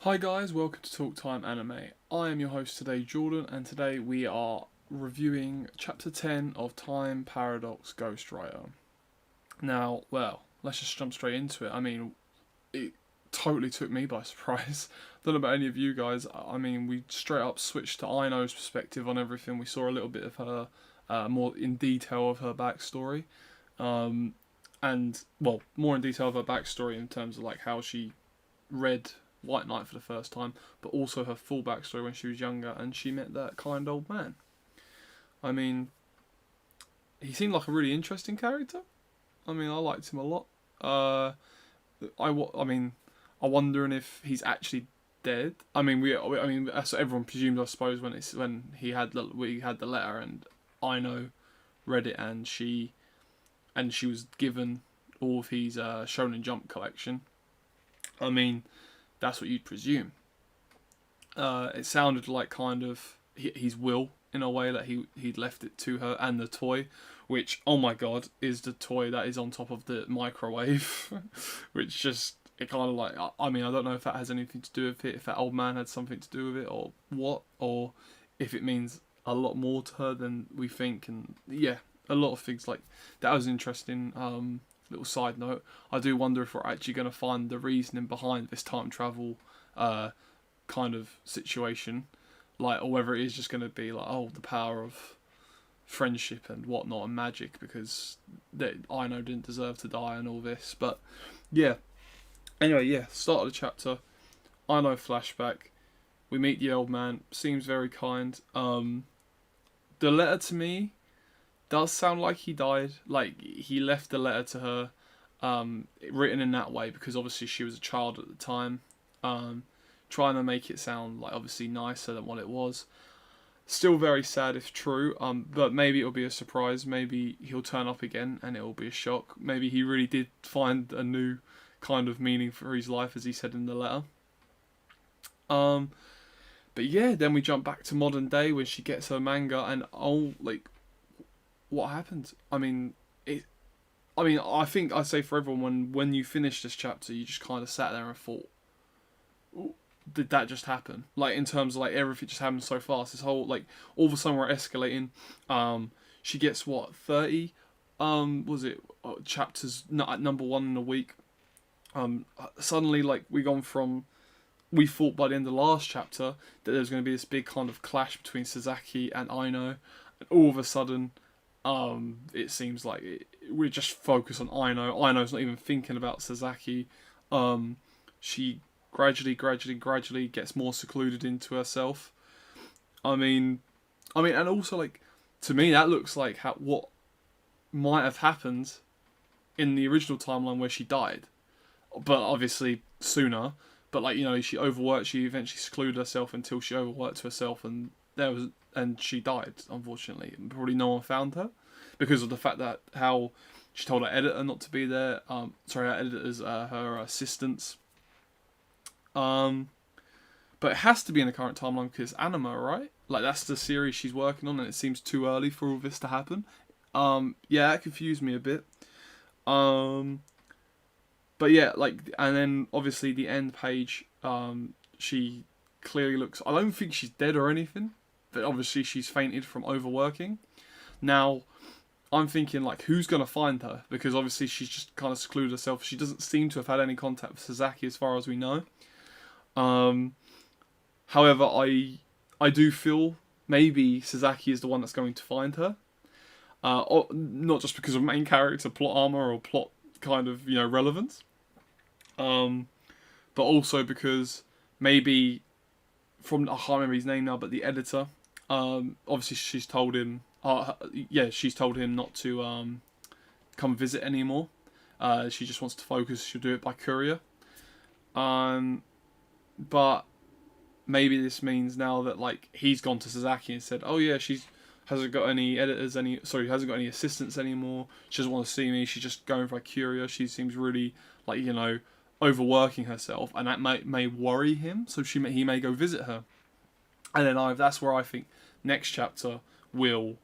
Hi guys, welcome to TalkTimeAnime. I am your host today, Jordan, and today we are reviewing Chapter 10 of Time Paradox Ghostwriter. Now, let's just jump straight into it. It totally took me by surprise. Don't know about any of you guys. We straight up switched to Aino's perspective on everything. We saw a little bit of her, more in detail of her backstory. More in detail of her backstory in terms of like how she read White Knight for the first time, but also her full backstory when she was younger and she met that kind old man. I mean, he seemed like a really interesting character. I liked him a lot. I wondering if he's actually dead. That's what everyone presumed, I suppose, when we had the letter and Aino read it and she was given all of his Shonen Jump collection. That's what you'd presume. It sounded like kind of his will in a way that he'd left it to her, and the toy, which, oh my god, is the toy that is on top of the microwave, which just, it kind of like, I don't know if that has anything to do with it, if that old man had something to do with it, or what, or if it means a lot more to her than we think, and yeah, a lot of things like that was interesting. Little side note, I do wonder if we're actually going to find the reasoning behind this time travel kind of situation, like, or whether it is just going to be like, oh, the power of friendship and whatnot and magic, because Aino didn't deserve to die and all this. But yeah, anyway, yeah, start of the chapter, Aino flashback, we meet the old man, seems very kind. The letter to me does sound like he died. Like, he left the letter to her, written in that way because obviously she was a child at the time. Trying to make it sound like obviously nicer than what it was. Still very sad if true. But maybe it'll be a surprise. Maybe he'll turn up again and it'll be a shock. Maybe he really did find a new kind of meaning for his life, as he said in the letter. But yeah, then we jump back to modern day when she gets her manga and what happened? I think I'd say for everyone, when you finish this chapter, you just kind of sat there and thought, did that just happen? Like, in terms of like everything just happened so fast. This whole, like, all of a sudden we're escalating. She gets what, 30? Chapters at number 1 in a week. Suddenly, like, we thought by the end of the last chapter that there was going to be this big kind of clash between Sasaki and Aino, and all of a sudden, it seems like we're just focused on Aino. Aino's not even thinking about Sasaki. She gradually gets more secluded into herself. And also, like, to me that looks like what might have happened in the original timeline where she died, but obviously sooner. But like, she overworked. She eventually secluded herself until she overworked herself, and she died, unfortunately. Probably no one found her because of the fact that how she told her editor not to be there. Her editors, her assistants. But it has to be in the current timeline because it's anime, right? Like, that's the series she's working on, and it seems too early for all this to happen. Yeah, that confused me a bit. But yeah, like, and then obviously the end page, she clearly looks, I don't think she's dead or anything, but obviously she's fainted from overworking. Now, I'm thinking, like, who's going to find her? Because obviously she's just kind of secluded herself. She doesn't seem to have had any contact with Sasaki as far as we know. However, I do feel maybe Sasaki is the one that's going to find her. Not just because of main character plot armor or plot kind of, relevance. But also because maybe I can't remember his name now, but the editor, obviously she's told him not to come visit anymore. She just wants to focus. She'll do it by courier. But maybe this means now that, like, he's gone to Sasaki and said, oh yeah, hasn't got any hasn't got any assistants anymore. She doesn't want to see me. She's just going for a courier. She seems really, like, overworking herself, and that may worry him. So he may go visit her, and then that's where I think next chapter will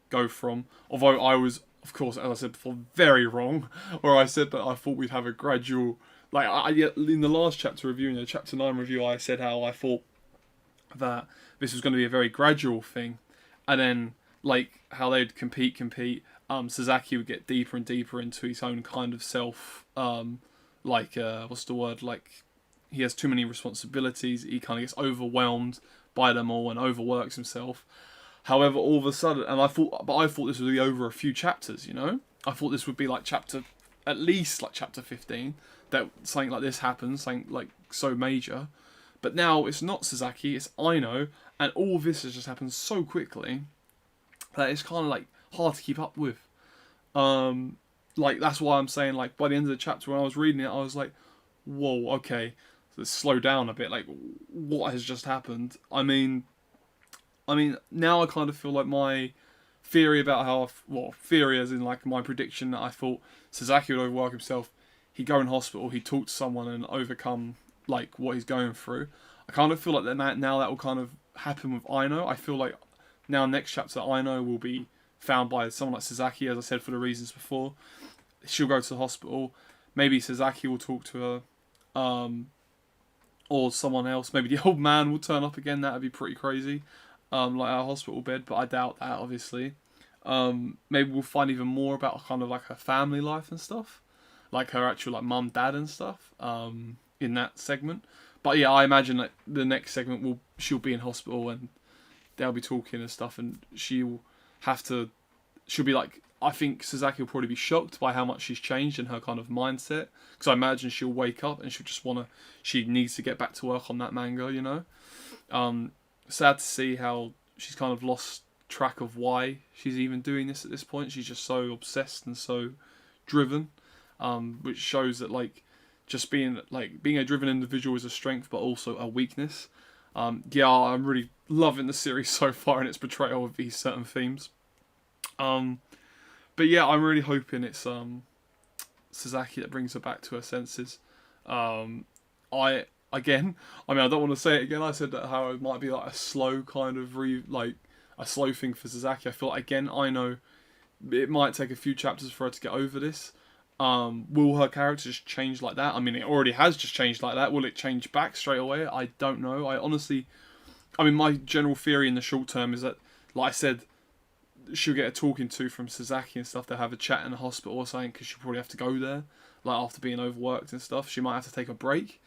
go from. Although I was, of course, as I said before, very wrong, where I said that I thought we'd have a gradual like in the last chapter review, in the chapter 9 review, I said how I thought that this was going to be a very gradual thing, and then like how they'd compete. Sasaki would get deeper and deeper into his own kind of self. What's the word? Like he has too many responsibilities. He kind of gets overwhelmed by them all and overworks himself. However, all of a sudden, I thought this would be over a few chapters. You know, I thought this would be like at least like chapter 15, that something like this happens, something like so major. But now it's not Sasaki, it's Aino, and all of this has just happened so quickly that it's kind of like hard to keep up with. Like that's why I'm saying, like, by the end of the chapter when I was reading it, I was like, whoa, okay, let's slow down a bit. Like, what has just happened? I mean, now I kind of feel like my theory about theory as in like my prediction that I thought Sasaki would overwork himself, he'd go in hospital, he'd talk to someone and overcome like what he's going through. I kind of feel like now that will kind of happen with Aino. I feel like now next chapter Aino will be found by someone like Sasaki, as I said, for the reasons before. She'll go to the hospital. Maybe Sasaki will talk to her, or someone else. Maybe the old man will turn up again. That'd be pretty crazy. Like our hospital bed, but I doubt that, obviously. Maybe we'll find even more about kind of like her family life and stuff, like her actual like mum, dad, and stuff. In that segment, but yeah, I imagine that the next segment she'll be in hospital and they'll be talking and stuff, and she'll be like, I think Sasaki will probably be shocked by how much she's changed in her kind of mindset, because I imagine she'll wake up and she'll just she needs to get back to work on that manga, you know. Sad to see how she's kind of lost track of why she's even doing this at this point. She's just so obsessed and so driven, which shows that like just being a driven individual is a strength but also a weakness. Yeah, I'm really loving the series so far and its portrayal of these certain themes. But yeah, I'm really hoping it's Sasaki that brings her back to her senses. I don't want to say it again. I said that how it might be like a slow kind of a slow thing for Sasaki. I feel like, again, I know it might take a few chapters for her to get over this. Will her character just change like that? I mean, it already has just changed like that. Will it change back straight away? I don't know. My general theory in the short term is that, like I said, she'll get a talking to from Sasaki and stuff. They'll have a chat in the hospital or something, because she'll probably have to go there, like after being overworked and stuff. She might have to take a break.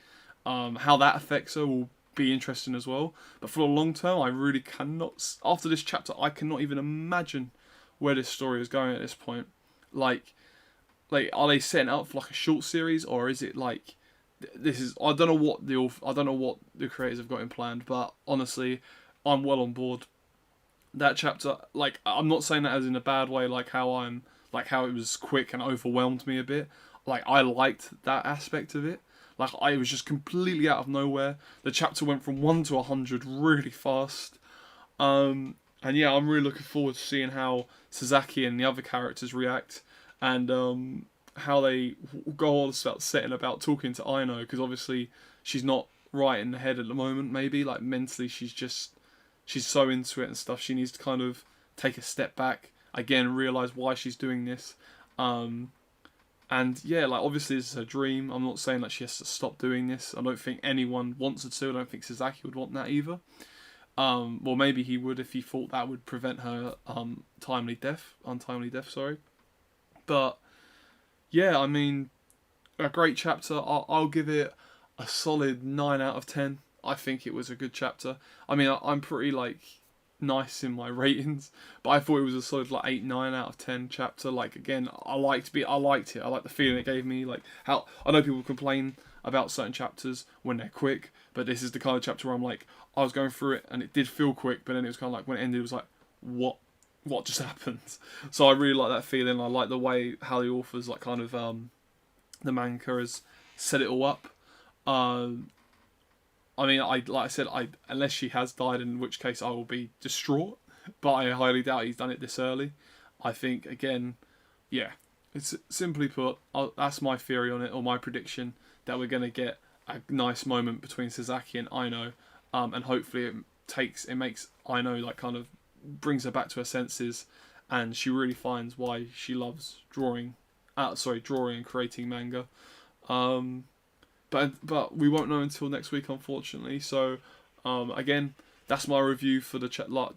How that affects her will be interesting as well. But for the long term, I really cannot. After this chapter, I cannot even imagine where this story is going at this point. Like, are they setting out for like a short series, or is it like this is? I don't know what the creators have got in planned, but honestly, I'm well on board. That chapter, like, I'm not saying that as in a bad way, like how it was quick and overwhelmed me a bit. Like, I liked that aspect of it. Like, I was just completely out of nowhere. The chapter went from 1 to 100 really fast. And yeah, I'm really looking forward to seeing how Sasaki and the other characters react, and how they go on about setting about talking to Aino, because obviously she's not right in the head at the moment. Maybe like mentally, she's so into it and stuff. She needs to kind of take a step back again, realize why she's doing this. And yeah, like obviously this is her dream. I'm not saying that she has to stop doing this. I don't think anyone wants her to. I don't think Sasaki would want that either. Well, maybe he would if he thought that would prevent her untimely death. Sorry. But yeah, I mean, a great chapter. I'll give it a solid 9 out of 10. I think it was a good chapter. I mean, I'm pretty like nice in my ratings, but I thought it was a solid like 8, 9 out of 10 chapter. Like, again, I liked it. I liked the feeling it gave me. Like, how I know people complain about certain chapters when they're quick, but this is the kind of chapter where I'm like, I was going through it and it did feel quick, but then it was kind of like when it ended, it was like, what just happened? So I really like that feeling. I like the way how the authors like kind of the manga has set it all up. I mean, unless she has died, in which case I will be distraught, but I highly doubt he's done it this early. I think, again, yeah, it's simply put, that's my theory on it, or my prediction, that we're going to get a nice moment between Sasaki and Aino, and hopefully it makes Aino like kind of brings her back to her senses, and she really finds why she loves drawing and creating manga. but we won't know until next week, unfortunately. So, again, that's my review for the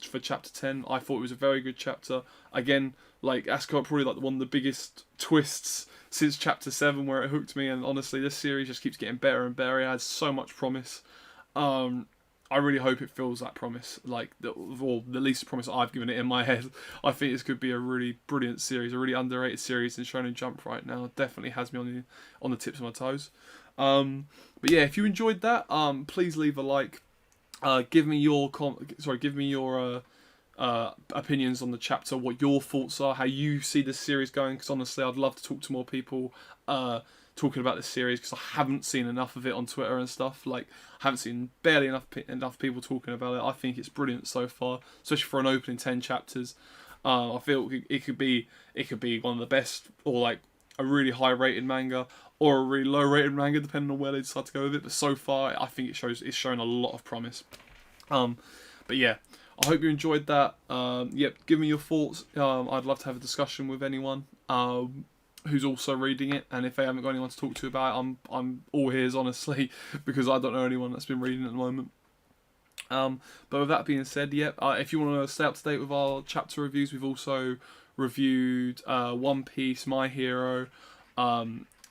for chapter 10. I thought it was a very good chapter. Again, like Asuka, probably like one of the biggest twists since chapter 7, where it hooked me. And honestly, this series just keeps getting better and better. It has so much promise. I really hope it fills that promise, like or the least promise I've given it in my head. I think this could be a really brilliant series, a really underrated series in Shonen Jump right now. Definitely has me on the tips of my toes. But yeah, if you enjoyed that, please leave a like. Give me your opinions on the chapter, what your thoughts are, how you see this series going. Because honestly, I'd love to talk to more people talking about this series, because I haven't seen enough of it on Twitter and stuff. Like, I haven't seen barely enough people talking about it. I think it's brilliant so far, especially for an opening 10 chapters. I feel it could be one of the best, or like a really high rated manga, or a really low rated manga, depending on where they decide to go with it. But so far, I think it's shown a lot of promise. But yeah, I hope you enjoyed that. Yep, give me your thoughts. I'd love to have a discussion with anyone who's also reading it, and if they haven't got anyone to talk to about it, I'm all ears, honestly, because I don't know anyone that's been reading it at the moment. But with that being said, if you want to stay up to date with our chapter reviews, we've also reviewed One Piece, My Hero.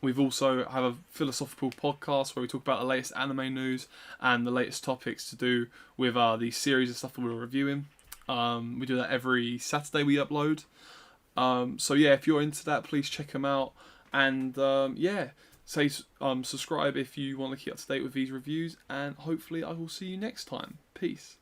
We've also have a philosophical podcast where we talk about the latest anime news and the latest topics to do with the series of stuff that we're reviewing. We do that every Saturday we upload. So yeah, if you're into that, please check them out. And subscribe if you want to keep up to date with these reviews. And hopefully I will see you next time. Peace.